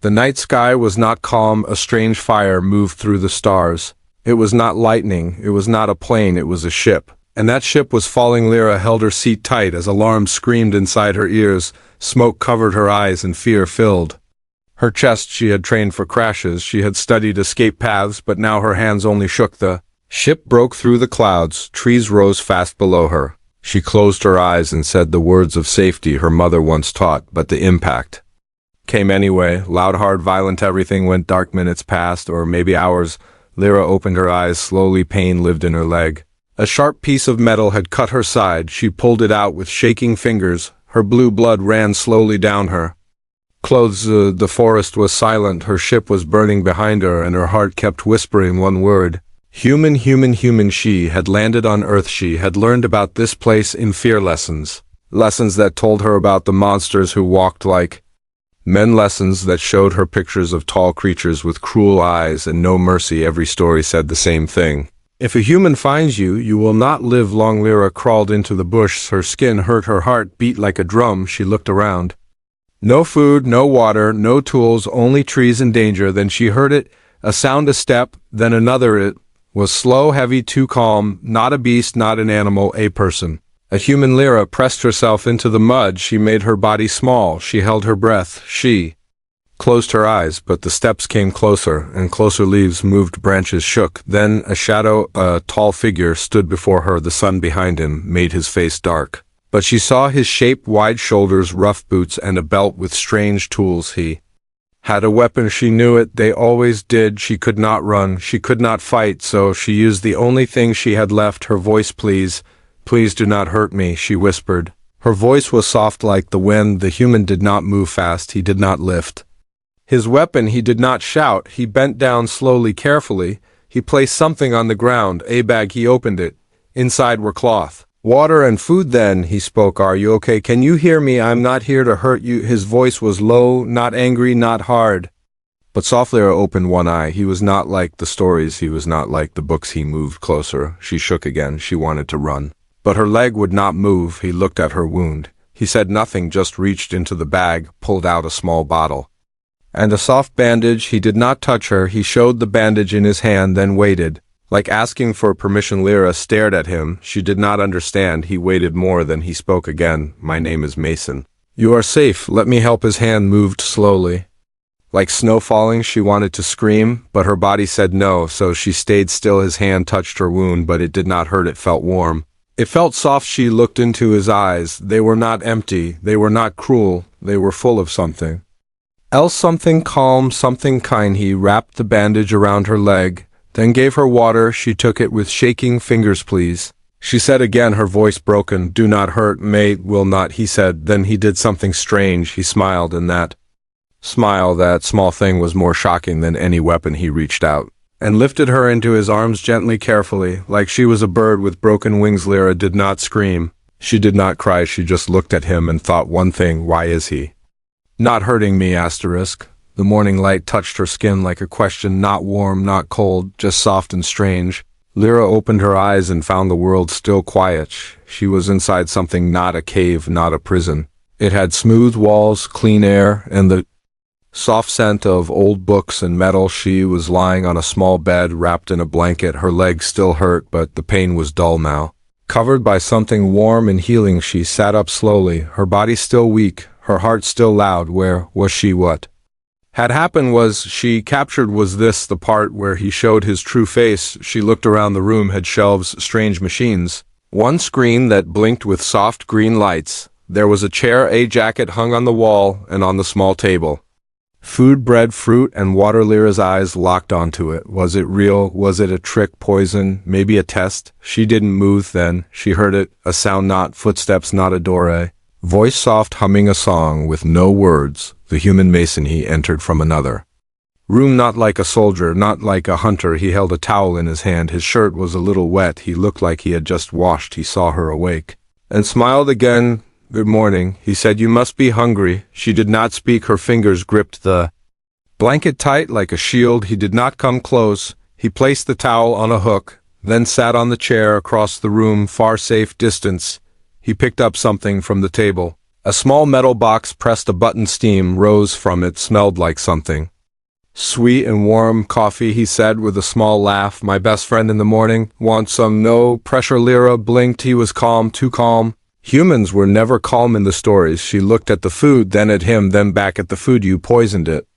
The night sky was not calm, a strange fire moved through the stars. It was not lightning, it was not a plane, it was a ship. And that ship was falling. Lyra held her seat tight as alarm screamed inside her ears, smoke covered her eyes and fear filled her chest. She had trained for crashes, she had studied escape paths, but now her hands only shook. The ship broke through the clouds, trees rose fast below her. She closed her eyes and said the words of safety her mother once taught, but the impact came anyway. Loud, hard, violent, everything went dark. Minutes passed, or maybe hours. Lyra opened her eyes slowly, pain lived in her leg. A sharp piece of metal had cut her side. She pulled it out with shaking fingers. Her blue blood ran slowly down her clothes. The forest was silent. Her ship was burning behind her, and her heart kept whispering one word. Human, human, human. She had landed on Earth. She had learned about this place in fear lessons. Lessons that told her about the monsters who walked like men. Lessons that showed her pictures of tall creatures with cruel eyes and no mercy. Every story said the same thing. If a human finds you, you will not live long. Lyra crawled into the bush. Her skin hurt, her heart beat like a drum. She looked around. No food, no water, no tools, only trees and danger. Then she heard it, a sound, a step, then another. It was slow, heavy, too calm. Not a beast, not an animal, a person. A human. Lyra pressed herself into the mud. She made her body small. She held her breath. She closed her eyes, but the steps came closer and closer. Leaves moved, branches shook. Then a shadow, a tall figure, stood before her. The sun behind him made his face dark, but she saw his shape, wide shoulders, rough boots, and a belt with strange tools. He had a weapon. She knew it. They always did. She could not run. She could not fight, so she used the only thing she had left, her voice. Please, please do not hurt me, she whispered. Her voice was soft like the wind. The human did not move fast. He did not lift his weapon. He did not shout. He bent down slowly, carefully. He placed something on the ground, a bag. He opened it. Inside were cloth, water, and food. Then he spoke. Are you okay? Can you hear me? I'm not here to hurt you. His voice was low, not angry, not hard, but softly. Lyra opened one eye. He was not like the stories. He was not like the books. He moved closer. She shook again. She wanted to run, but her leg would not move. He looked at her wound. He said nothing, just reached into the bag, pulled out a small bottle and a soft bandage. He did not touch her. He showed the bandage in his hand, then waited, like asking for permission. Lyra stared at him. She did not understand. He waited more, then he spoke again. My name is Mason. You are safe. Let me help. His hand moved slowly, like snow falling. She wanted to scream, but her body said no, so she stayed still. His hand touched her wound, but it did not hurt. It felt warm. It felt soft. She looked into his eyes. They were not empty. They were not cruel. They were full of something else, something calm, something kind. He wrapped the bandage around her leg, then gave her water. She took it with shaking fingers. Please, she said again, her voice broken. Do not hurt. May will not, he said. Then he did something strange. He smiled, and that smile, that small thing, was more shocking than any weapon. He reached out and lifted her into his arms gently, carefully, like she was a bird with broken wings. Lyra did not scream. She did not cry. She just looked at him and thought one thing. Why is he not hurting me? Asterisk. The morning light touched her skin like a question, not warm, not cold, just soft and strange. Lyra opened her eyes and found the world still quiet. She was inside something, not a cave, not a prison. It had smooth walls, clean air, and the soft scent of old books and metal. She was lying on a small bed, wrapped in a blanket. Her legs still hurt, but the pain was dull now. Covered by something warm and healing, she sat up slowly, her body still weak, her heart still loud. Where was she? What had happened? Was she captured? Was this the part where he showed his true face? She looked around. The room had shelves, strange machines, one screen that blinked with soft green lights. There was a chair, a jacket hung on the wall, and on the small table, food, bread, fruit, and water. Lyra's eyes locked onto it. Was it real? Was it a trick? Poison? Maybe a test? She didn't move. Then she heard it, a sound, not footsteps, not a door, voice soft, humming a song with no words. The human Mason. He entered from another room, not like a soldier, not like a hunter. He held a towel in his hand. His shirt was a little wet. He looked like he had just washed. He saw her awake and smiled again. Good morning, he said. You must be hungry. She did not speak. Her fingers gripped the blanket tight like a shield. He did not come close. He placed the towel on a hook, then sat on the chair across the room, far safe distance. He picked up something from the table. A small metal box pressed a button. Steam rose from it, smelled like something. Sweet and warm coffee, he said with a small laugh. My best friend in the morning. Want some? No pressure. Lyra blinked. He was calm, too calm. Humans were never calm in the stories. She looked at the food, then at him, then back at the food. You poisoned it,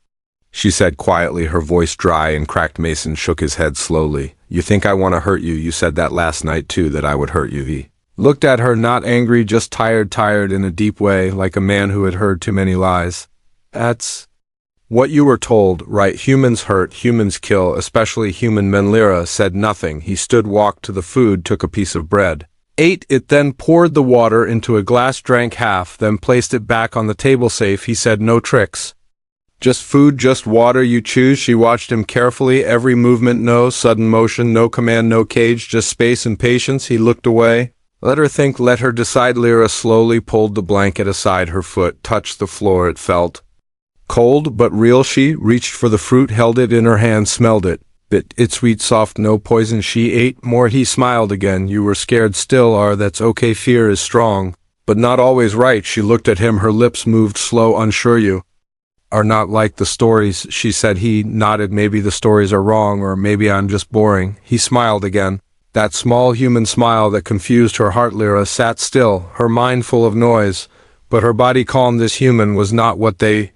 she said quietly, her voice dry and cracked. Mason shook his head slowly. You think I want to hurt you? You said that last night too, that I would hurt you. He looked at her, not angry, just tired in a deep way, like a man who had heard too many lies. That's what you were told, right? Humans hurt, humans kill, especially human men. Lyra said nothing. He stood, walked to the food, took a piece of bread, ate it, then poured the water into a glass, drank half, then placed it back on the table. Safe, he said, no tricks. Just food, just water, you choose. She watched him carefully, every movement, no sudden motion, no command, no cage, just space and patience. He looked away. Let her think, let her decide. Lyra slowly pulled the blanket aside. Her foot touched the floor. It felt cold but real. She reached for the fruit, held it in her hand, smelled it. Bit it sweet, soft, no poison. She ate more. He smiled again. You were scared, still are. That's okay. Fear is strong, but not always right. She looked at him. Her lips moved, slow, unsure. You are not like the stories, she said. He nodded. Maybe the stories are wrong, or maybe I'm just boring. He smiled again. That small human smile that confused her heart. Lyra sat still, her mind full of noise, but her body calm. This human was not what they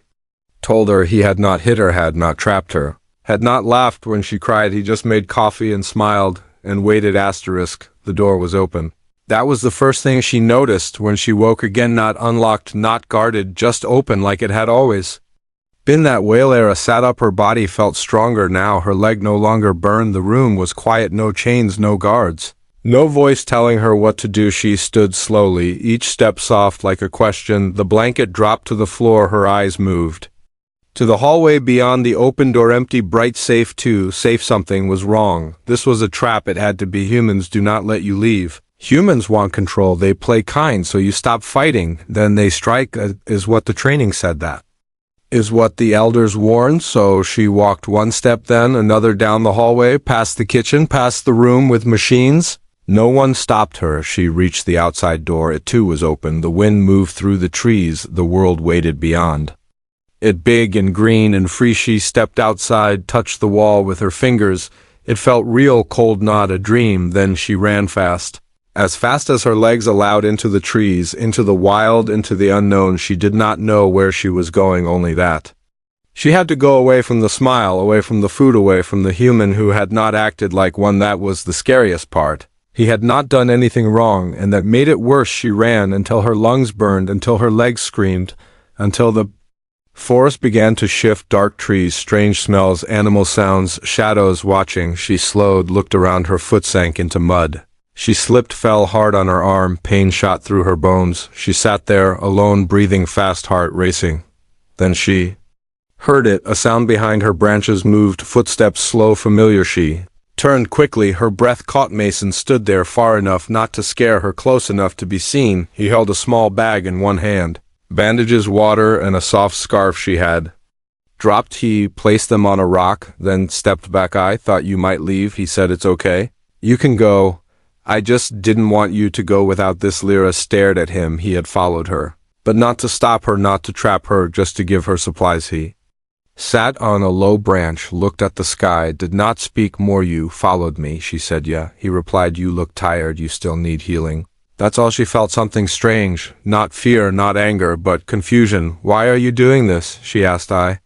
told her. He had not hit her, had not trapped her, had not laughed when she cried. He just made coffee and smiled and waited. Asterisk. The door was open. That was the first thing she noticed when she woke again. Not unlocked, not guarded, just open, like it had always been that way. Lyra sat up. Her body felt stronger now. Her leg no longer burned. The room was quiet. No chains, no guards, no voice telling her what to do. She stood slowly, each step soft like a question. The blanket dropped to the floor. Her eyes moved to the hallway beyond the open door. Empty, bright. Safe too. Safe. Something was wrong. This was a trap. It had to be. Humans do not let you leave. Humans want control. They play kind, so you stop fighting, then they strike, is what the training said. That is what the elders warned. So she walked one step, then another, down the hallway, past the kitchen, past the room with machines. No one stopped her. She reached the outside door. It too was open. The wind moved through the trees. The world waited beyond it, big and green and free. She stepped outside, touched the wall with her fingers. It felt real, cold, not a dream. Then she ran fast as her legs allowed, into the trees, into the wild, into the unknown. She did not know where she was going, only that she had to go away from the smile, away from the food, away from the human who had not acted like one. That was the scariest part. He had not done anything wrong, and that made it worse. She ran until her lungs burned, until her legs screamed, until the forest began to shift. Dark trees, strange smells, animal sounds, shadows watching. She slowed, looked around. Her foot sank into mud. She slipped, fell hard on her arm. Pain shot through her bones. She sat there, alone, breathing fast, heart racing. Then she heard it, a sound behind her. Branches moved, footsteps, slow, familiar. She turned quickly. Her breath caught. Mason stood there, far enough not to scare her, close enough to be seen. He held a small bag in one hand, bandages, water, and a soft scarf she had dropped. He placed them on a rock, then stepped back. I thought you might leave, he said. It's okay. You can go. I just didn't want you to go without this. Lyra stared at him. He had followed her, but not to stop her, not to trap her, just to give her supplies. He sat on a low branch, looked at the sky, did not speak more. You followed me, she said. Yeah, he replied. You look tired. You still need healing. That's all. She felt something strange, not fear, not anger, but confusion. Why are you doing this? She asked. I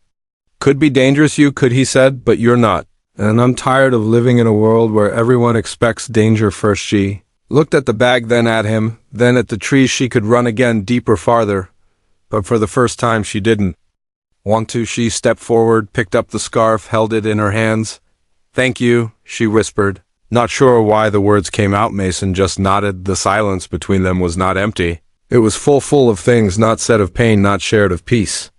could be dangerous, you could, he said, but you're not. And I'm tired of living in a world where everyone expects danger first. She looked at the bag, then at him, then at the trees. She could run again, deeper, farther, but for the first time she didn't want to. She stepped forward, picked up the scarf, held it in her hands. Thank you, she whispered. Not sure why the words came out. Mason just nodded. The silence between them was not empty. It was full of things not said, of pain not shared, of peace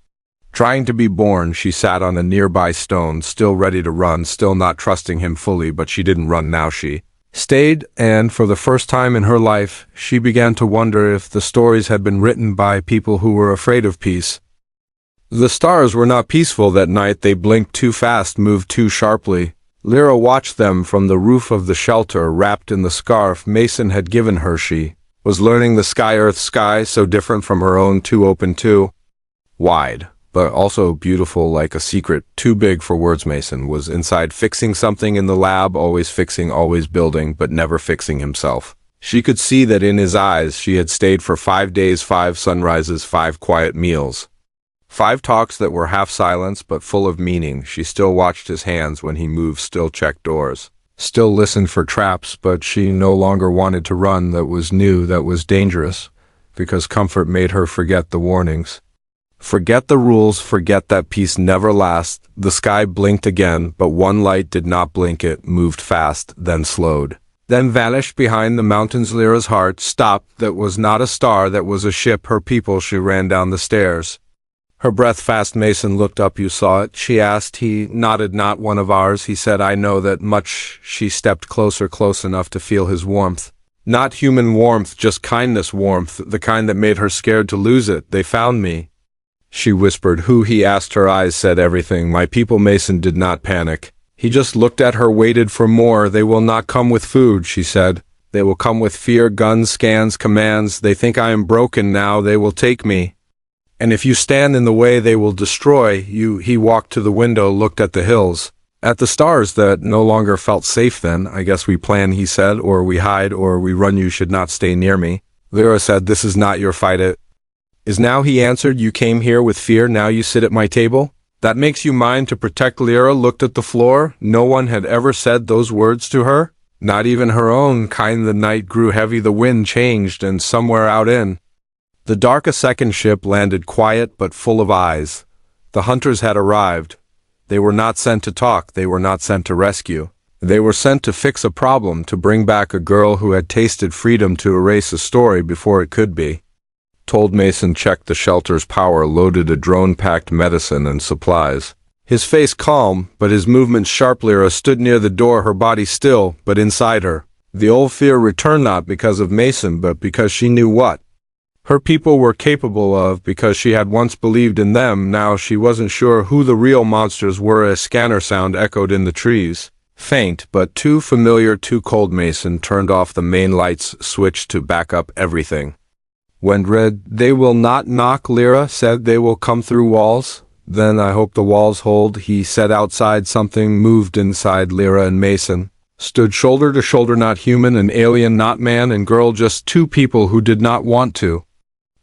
trying to be born. She sat on a nearby stone, still ready to run, still not trusting him fully, but she didn't run now. She stayed, and for the first time in her life, she began to wonder if the stories had been written by people who were afraid of peace. The stars were not peaceful that night. They blinked too fast, moved too sharply. Lyra watched them from the roof of the shelter, wrapped in the scarf Mason had given her. She Was learning the sky-earth sky so different from her own too open too wide, but also beautiful like a secret too big for words. Mason was inside fixing something in the lab, always fixing, always building, but never fixing himself. She could see that in his eyes. She had stayed for 5 days, 5 sunrises, 5 quiet meals. 5 talks that were half silence but full of meaning. She still watched his hands when he moved, still checked doors, still listened for traps, but she no longer wanted to run. That was new, that was dangerous, because comfort made her forget the warnings. Forget the rules, forget that peace never lasts. The sky blinked again, but one light did not blink. It moved fast, then slowed, then vanished behind the mountains. Lyra's heart stopped. That was not a star, that was a ship, her people. She ran down the stairs, her breath fast. Mason looked up. You saw it? She asked. He nodded. Not one of ours, he said. I know that much. She stepped closer, close enough to feel his warmth. Not human warmth, just kindness warmth, the kind that made her scared to lose it. They found me, she whispered. Who? He asked. Her eyes said everything. My people. Mason did not panic. He just looked at her, waited for more. They will not come with food, she said. They will come with fear, guns, scans, commands. They think I am broken now. They will take me. And if you stand in the way, they will destroy you. He walked to the window, looked at the hills, at the stars that no longer felt safe then. I guess we plan, he said, or we hide, or we run. You should not stay near me. Lyra said, this is not your fight. It is now, he answered. You came here with fear. Now you sit at my table. That makes you mine to protect. Lyra looked at the floor. No one had ever said those words to her, not even her own kind. The night grew heavy. The wind changed, and somewhere out in the dark a second ship landed, quiet but full of eyes. The hunters had arrived. They were not sent to talk. They were not sent to rescue. They were sent to fix a problem, to bring back a girl who had tasted freedom, to erase a story before it could be told. Mason checked the shelter's power, loaded a drone, packed medicine and supplies. His face calm, but his movements sharp. Lyra stood near the door, her body still, but inside her the old fear returned, not because of Mason, but because she knew what her people were capable of, because she had once believed in them. Now she wasn't sure who the real monsters were. A scanner sound echoed in the trees, faint, but too familiar, too cold. Mason turned off the main lights, switched to back up everything. When read, they will not knock, Lyra said. They will come through walls. Then I hope the walls hold, he said. Outside something moved inside. Lyra and Mason stood shoulder to shoulder, not human, an alien, not man and girl, just two people who did not want to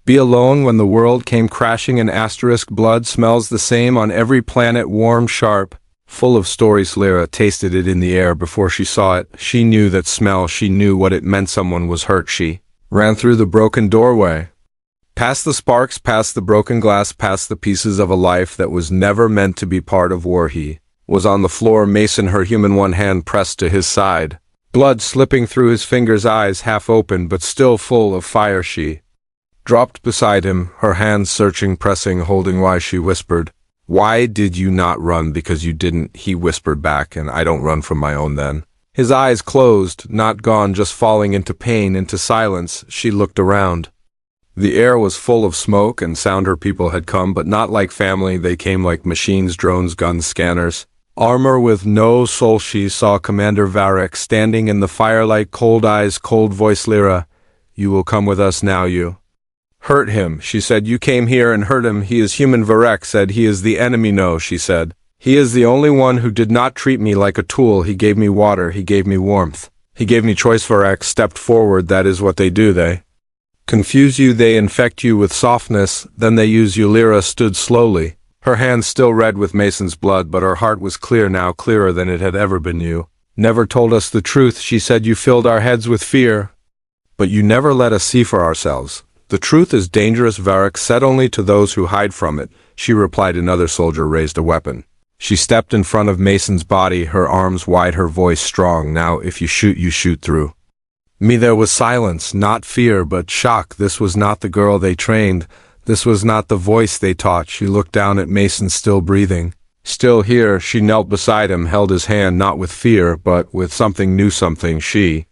be alone when the world came crashing. An asterisk. Blood smells the same on every planet, warm, sharp, full of stories. Lyra tasted it in the air before she saw it. She knew that smell. She knew what it meant. Someone was hurt. She ran through the broken doorway, past the sparks, past the broken glass, past the pieces of a life that was never meant to be part of war. He was on the floor. Mason, her human, one hand pressed to his side, blood slipping through his fingers, eyes half open but still full of fire. She dropped beside him, her hands searching, pressing, holding. Why? She whispered. Why did you not run? Because you didn't, he whispered back, and I don't run from my own then. His eyes closed, not gone, just falling into pain, into silence. She looked around. The air was full of smoke and sound. Her people had come, but not like family. They came like machines, drones, guns, scanners, armor with no soul. She saw Commander Varric standing in the firelight, cold eyes, cold voice. Lyra, you will come with us now. You hurt him, she said. You came here and hurt him. He is human. Varric said. He is the enemy. No, she said. He is the only one who did not treat me like a tool. He gave me water. He gave me warmth. He gave me choice. Varric stepped forward. That is what they do. They confuse you. They infect you with softness. Then they use you. Lyra stood slowly, her hands still red with Mason's blood, but her heart was clear now, clearer than it had ever been. You never told us the truth, she said. You filled our heads with fear, but you never let us see for ourselves. The truth is dangerous, Varric said, only to those who hide from it, she replied. Another soldier raised a weapon. She stepped in front of Mason's body, her arms wide, her voice strong. Now, if you shoot, you shoot through me. There was silence, not fear, but shock. This was not the girl they trained. This was not the voice they taught. She looked down at Mason, still breathing, still here. She knelt beside him, held his hand, not with fear, but with something new, something she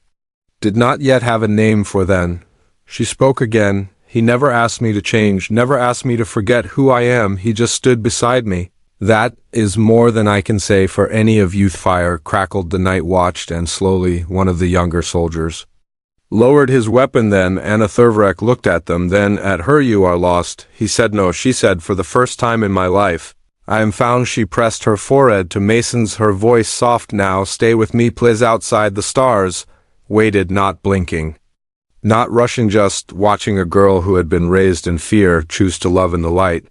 did not yet have a name for. Then she spoke again. He never asked me to change, never asked me to forget who I am. He just stood beside me. That is more than I can say for any of you. Fire crackled. The night watched, and slowly one of the younger soldiers lowered his weapon. Then Anna Thurvrek looked at them, then at her. You are lost. He said no. She said, for the first time in my life, I am found. She pressed her forehead to Mason's, her voice soft now. Stay with me please. Outside the stars waited, not blinking, not rushing, just watching a girl who had been raised in fear choose to love in the light.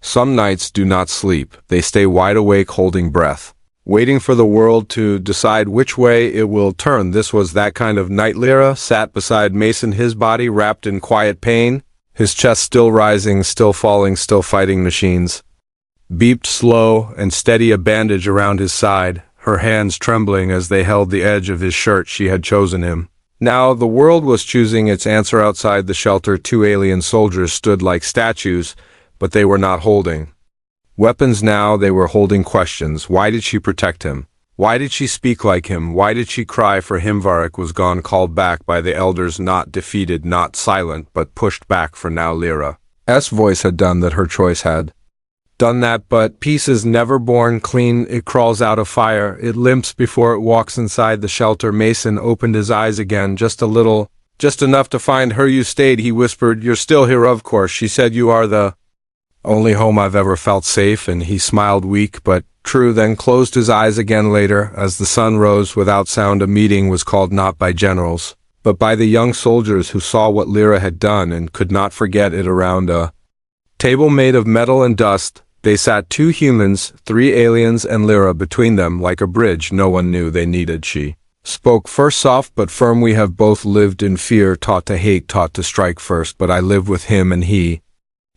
Some nights do not sleep. They stay wide awake, holding breath, waiting for the world to decide which way it will turn. This was that kind of night. Lyra sat beside Mason, his body wrapped in quiet pain, his chest still rising, still falling, still fighting. Machines beeped slow and steady, a bandage around his side, her hands trembling as they held the edge of his shirt. She had chosen him. Now the world was choosing its answer. Outside the shelter, two alien soldiers stood like statues, but they were not holding weapons now. They were holding questions. Why did she protect him? Why did she speak like him? Why did she cry for him? Varric was gone, called back by the elders, not defeated, not silent, but pushed back for now. Lyra's voice had done that. Her choice had done that, but peace is never born clean. It crawls out of fire. It limps before it walks inside the shelter. Mason opened his eyes again, just a little, just enough to find her. You stayed, he whispered. You're still here, of course. She said, you are the only home I've ever felt safe. And he smiled, weak but true, then closed his eyes again. Later, as the sun rose without sound, a meeting was called, not by generals, but by the young soldiers who saw what Lyra had done and could not forget it. Around a table made of metal and dust, they sat, two humans, three aliens, and Lyra between them, like a bridge no one knew they needed. She spoke first, soft but firm. We have both lived in fear, taught to hate, taught to strike first, but I live with him and he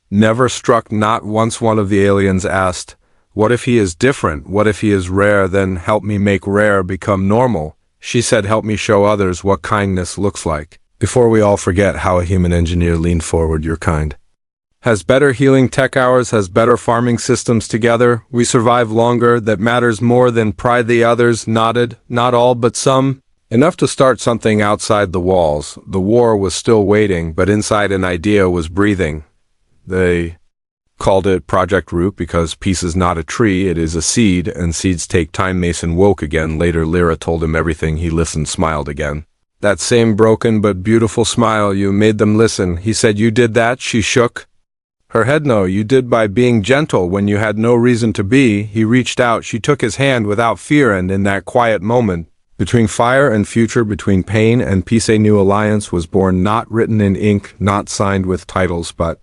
never struck, not once. One of the aliens asked, what if he is different? What if he is rare? Then help me make rare become normal. She said, help me show others what kindness looks like. Before we all forget how a human engineer leaned forward, your kind has better healing tech, ours has better farming systems. Together we survive longer. That matters more than pride. The others nodded, not all but some, enough to start something outside the walls. The war was still waiting, but inside an idea was breathing. They called it Project Root because peace is not a tree, it is a seed, and seeds take time. Mason woke again. Later Lyra told him everything. He listened, smiled again. That same broken but beautiful smile. You made them listen. He said, you did that? She shook her head. No, you did by being gentle when you had no reason to be. He reached out. She took his hand without fear, and in that quiet moment, between fire and future, between pain and peace, a new alliance was born, not written in ink, not signed with titles, but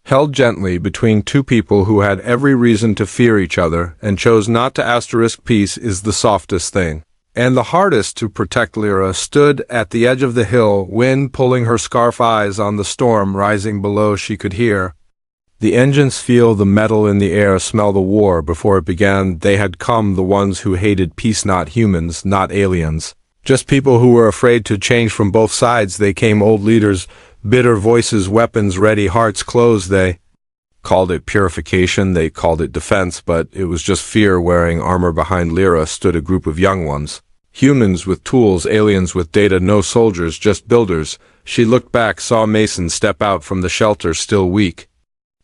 held gently between two people who had every reason to fear each other and chose not to. Asterisk, peace is the softest thing and the hardest to protect. Lyra stood at the edge of the hill, wind pulling her scarf, eyes on the storm rising below. She could hear the engines, feel the metal in the air, smell the war before it began. They had come, the ones who hated peace, not humans, not aliens, just people who were afraid to change. From both sides they came, old leaders, bitter voices, weapons ready, hearts closed. They called it purification, they called it defense, but it was just fear wearing armor. Behind Lyra stood a group of young ones, humans with tools, aliens with data, no soldiers, just builders. She looked back, saw Mason step out from the shelter, still weak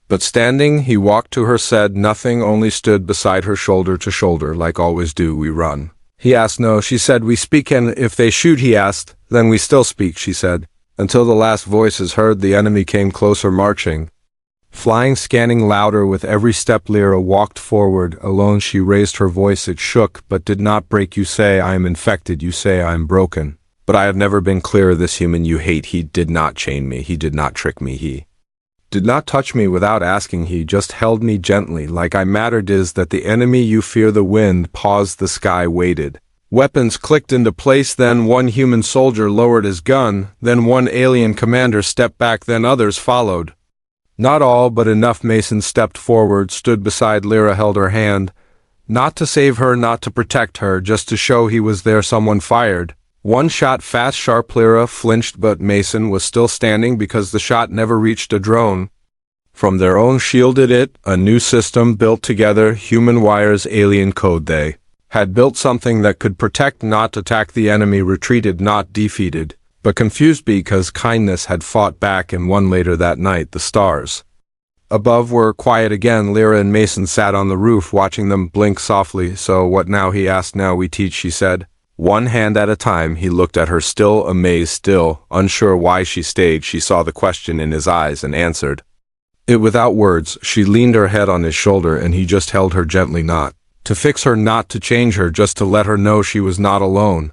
but standing. He walked to her, said nothing, only stood beside her, shoulder to shoulder, like always. Do we run? He asked. No, she said. We speak, and if they shoot, he asked. Then we still speak, she said, until the last voice is heard. The enemy came closer, marching, flying, scanning louder with every step. Lyra walked forward, alone. She raised her voice. It shook, but did not break. You say I am infected, you say I am broken, but I have never been clearer. This human you hate, he did not chain me, he did not trick me, he did not touch me without asking, he just held me gently, like I mattered. Is that the enemy you fear? The wind paused, the sky waited. Weapons clicked into place, then one human soldier lowered his gun, then one alien commander stepped back, then others followed. Not all, but enough. Mason stepped forward, stood beside Lyra, held her hand, not to save her, not to protect her, just to show he was there. Someone fired. One shot, fast, sharp. Lyra flinched, but Mason was still standing because the shot never reached a drone. From their own shielded it, a new system built together, human wires, alien code. They had built something that could protect, not attack. The enemy retreated, not defeated, but confused, because kindness had fought back and won. Later that night, the stars above were quiet again. Lyra and Mason sat on the roof, watching them blink softly. So what now? He asked. Now we teach, she said. One hand at a time, he looked at her, still amazed, still unsure why she stayed. She saw the question in his eyes and answered it without words. She leaned her head on his shoulder, and he just held her gently, not to fix her, not to change her, just to let her know she was not alone.